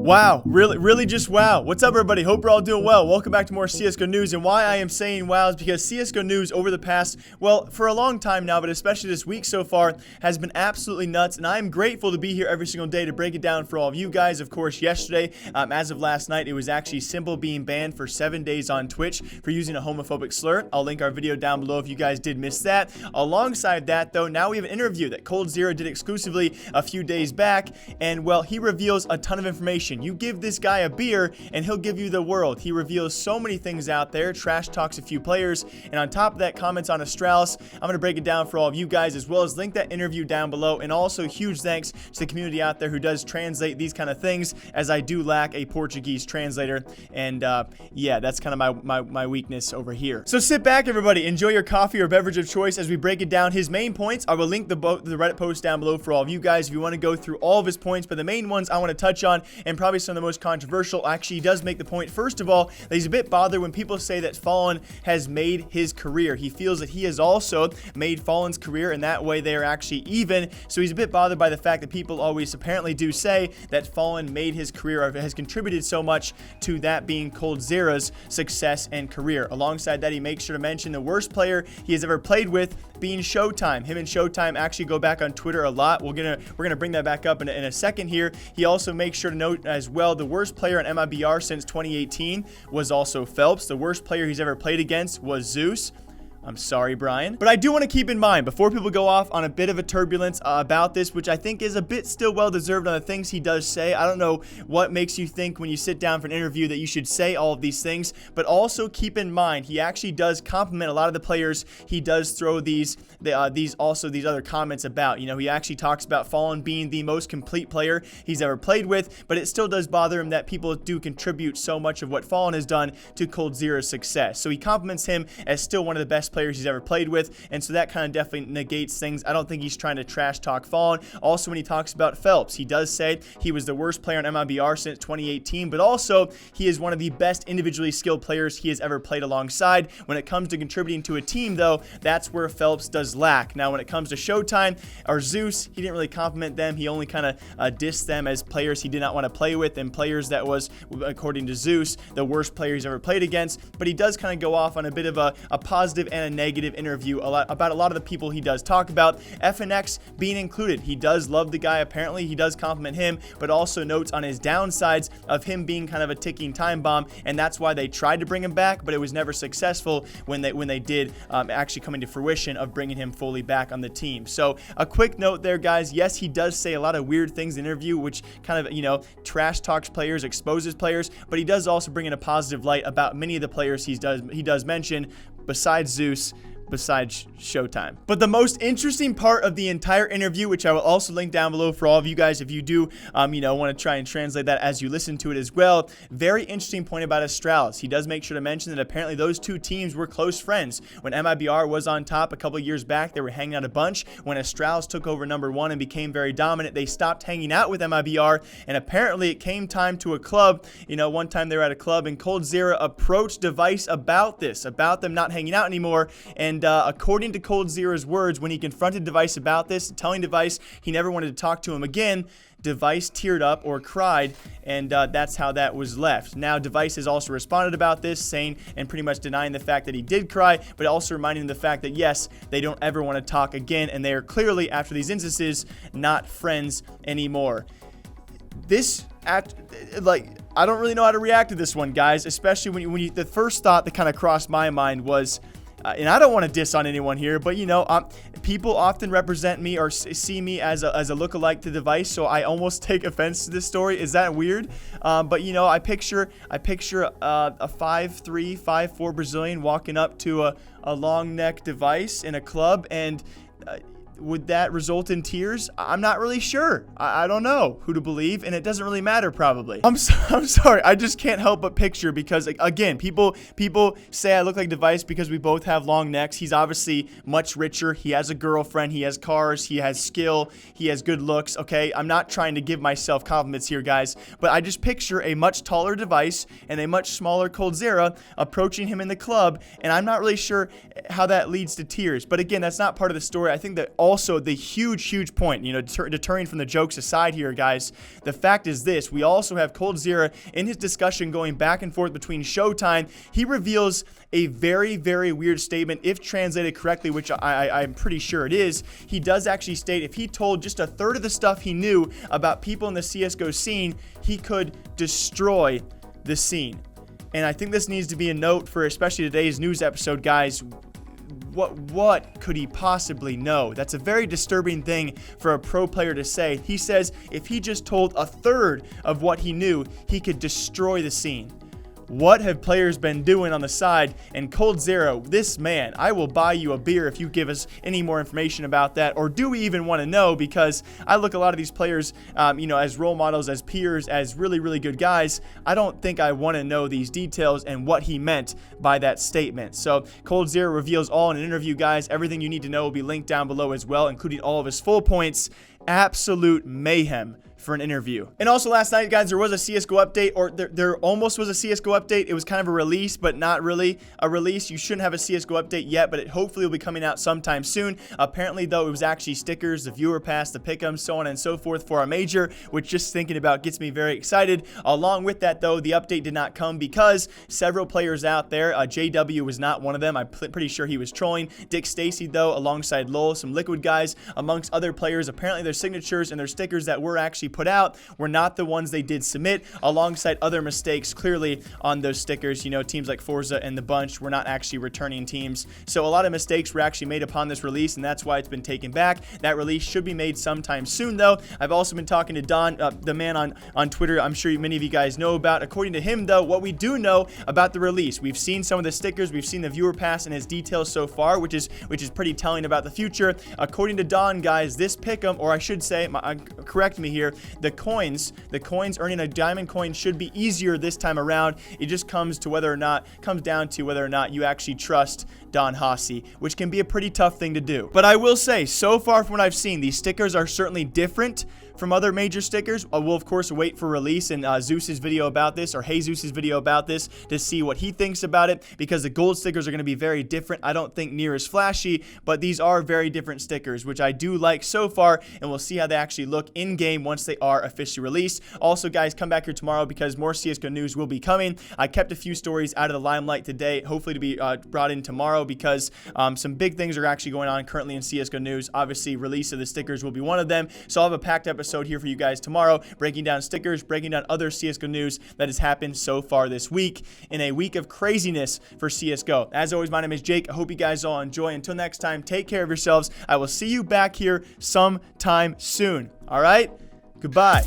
Wow, really just wow. What's up, everybody? Hope you're all doing well. Welcome back to more CSGO news. And why I am saying wow is because CSGO news over the past, well, for a long time now, but especially this week so far, has been absolutely nuts. And I am grateful to be here every single day to break it down for all of you guys. Of course, yesterday, as of last night, it was actually Simple being banned for 7 days on Twitch for using a homophobic slur. I'll link our video down below if you guys did miss that. Alongside that, though, now we have an interview that Coldzera did exclusively a few days back. And, well, he reveals a ton of information. You give this guy a beer and he'll give you the world. He reveals so many things out there, trash talks a few players, and on top of that, comments on Astralis. I'm going to break it down for all of you guys, as well as link that interview down below. And also huge thanks to the community out there who does translate these kind of things, as I do lack a Portuguese translator. And yeah, that's kind of my weakness over here. So sit back, everybody, enjoy your coffee or beverage of choice as we break it down. His main points, I will link the Reddit post down below for all of you guys if you want to go through all of his points, but the main ones I want to touch on, and probably some of the most controversial. Actually, he does make the point, first of all, that he's a bit bothered when people say that Fallen has made his career. He feels that he has also made Fallen's career, and that way they are actually even. So he's a bit bothered by the fact that people always apparently do say that Fallen made his career, or has contributed so much to that being Coldzera's success and career. Alongside that, he makes sure to mention the worst player he has ever played with being Showtime. Him and Showtime actually go back on Twitter a lot. We're gonna bring that back up in a second here. He also makes sure to note as well, the worst player in MIBR since 2018 was also Phelps. The worst player he's ever played against was Zeus. I'm sorry, Brian. But I do want to keep in mind, before people go off on a bit of a turbulence about this, which I think is a bit still well-deserved on the things he does say. I don't know what makes you think when you sit down for an interview that you should say all of these things, but also keep in mind, he actually does compliment a lot of the players. He does throw these other comments about. You know, he actually talks about Fallen being the most complete player he's ever played with, but it still does bother him that people do contribute so much of what Fallen has done to Coldzera's success. So he compliments him as still one of the best players he's ever played with, and so that kind of definitely negates things. I don't think he's trying to trash talk Fallen. Also, when he talks about Phelps, he does say he was the worst player in MIBR since 2018, but also he is one of the best individually skilled players he has ever played alongside. When it comes to contributing to a team, though, that's where Phelps does lack. Now, when it comes to Showtime or Zeus, he didn't really compliment them. He only kind of dissed them as players he did not want to play with, and players that was, according to Zeus, the worst player he's ever played against. But he does kind of go off on a bit of a positive and a negative interview about a lot of the people he does talk about, FNX being included. He does love the guy. Apparently, he does compliment him, but also notes on his downsides of him being kind of a ticking time bomb, and that's why they tried to bring him back, but it was never successful when they did actually come into fruition of bringing him fully back on the team. So a quick note there, guys. Yes, he does say a lot of weird things in the interview, which kind of, you know, trash talks players, exposes players, but he does also bring in a positive light about many of the players he does mention, besides Zeus, besides Showtime. But the most interesting part of the entire interview, which I will also link down below for all of you guys if you do, you know, want to try and translate that as you listen to it as well. Very interesting point about Astralis. He does make sure to mention that apparently those two teams were close friends. When MIBR was on top a couple years back, they were hanging out a bunch. When Astralis took over #1 and became very dominant, they stopped hanging out with MIBR, and apparently it came time to a club. You know, one time they were at a club, and Coldzera approached Device about this, about them not hanging out anymore, and according to Coldzera's words, when he confronted Device about this, telling Device he never wanted to talk to him again, Device teared up or cried, and that's how that was left. Now, Device has also responded about this, saying and pretty much denying the fact that he did cry, but also reminding the fact that, yes, they don't ever want to talk again, and they are clearly, after these instances, not friends anymore. I don't really know how to react to this one, guys, especially when the first thought that kind of crossed my mind was, and I don't want to diss on anyone here, but, you know, people often represent me or see me as a lookalike to Device, so I almost take offense to this story. Is that weird? But, you know, I picture a 5'3", 5'4" Brazilian walking up to a long neck Device in a club, and would that result in tears? I'm not really sure. I don't know who to believe, and it doesn't really matter probably. I'm sorry. I just can't help but picture, because again, people say I look like Device because we both have long necks. He's obviously much richer. He has a girlfriend. He has cars. He has skill. He has good looks. Okay, I'm not trying to give myself compliments here, guys, but I just picture a much taller Device and a much smaller Coldzera approaching him in the club, and I'm not really sure how that leads to tears. But again, that's not part of the story. I think that all also the huge point, you know, deterring from the jokes aside here, guys, the fact is this: we also have Coldzera in his discussion going back and forth between Showtime. He reveals a very weird statement, if translated correctly, which I'm pretty sure it is. He does actually state if he told just a third of the stuff he knew about people in the CSGO scene, he could destroy the scene. And I think this needs to be a note for especially today's news episode, guys. What could he possibly know? That's a very disturbing thing for a pro player to say. He says if he just told a third of what he knew, he could destroy the scene. What have players been doing on the side? And Coldzera, this man, I will buy you a beer if you give us any more information about that. Or do we even want to know? Because I look at a lot of these players, you know, as role models, as peers, as really good guys. I don't think I want to know these details and what he meant by that statement. So Coldzera reveals all in an interview, guys. Everything you need to know will be linked down below as well, including all of his full points. Absolute mayhem for an interview. And also last night, guys, there was a CSGO update, or there almost was a CSGO update. It was kind of a release, but not really a release. You shouldn't have a CSGO update yet, but it hopefully will be coming out sometime soon. Apparently, though, it was actually stickers, the viewer pass, the pick'em, so on and so forth for a major, which just thinking about gets me very excited. Along with that, though, the update did not come because several players out there, JW was not one of them. I'm pretty sure he was trolling. Dick Stacy, though, alongside Lowell, some Liquid guys, amongst other players, apparently their signatures and their stickers that were actually put out were not the ones they did submit, alongside other mistakes clearly on those stickers. You know, teams like Forza and the Bunch were not actually returning teams, so a lot of mistakes were actually made upon this release, and that's why it's been taken back. That release should be made sometime soon, though. I've also been talking to Don, the man on Twitter, I'm sure many of you guys know about. According to him, though, what we do know about the release, we've seen some of the stickers, we've seen the viewer pass and his details so far, which is pretty telling about the future. According to Don, guys, this pick'em, or I should say, correct me here, the coins earning a diamond coin should be easier this time around. It just comes down to whether or not you actually trust Don Hossie, which can be a pretty tough thing to do. But I will say, so far from what I've seen, these stickers are certainly different from other major stickers. We'll of course wait for release and Zeus's video about this, or Zeus's video about this, to see what he thinks about it, because the gold stickers are going to be very different. I don't think near as flashy, but these are very different stickers, which I do like so far, and we'll see how they actually look in game once they are officially released. Also, guys, come back here tomorrow because more CSGO news will be coming. I kept a few stories out of the limelight today, hopefully to be brought in tomorrow, because some big things are actually going on currently in CSGO news. Obviously, release of the stickers will be one of them, so I'll have a packed episode here for you guys tomorrow, breaking down stickers, breaking down other CSGO news that has happened so far this week, in a week of craziness for CSGO. As always, my name is Jake. I hope you guys all enjoy. Until next time, take care of yourselves. I will see you back here sometime soon. All right? Goodbye.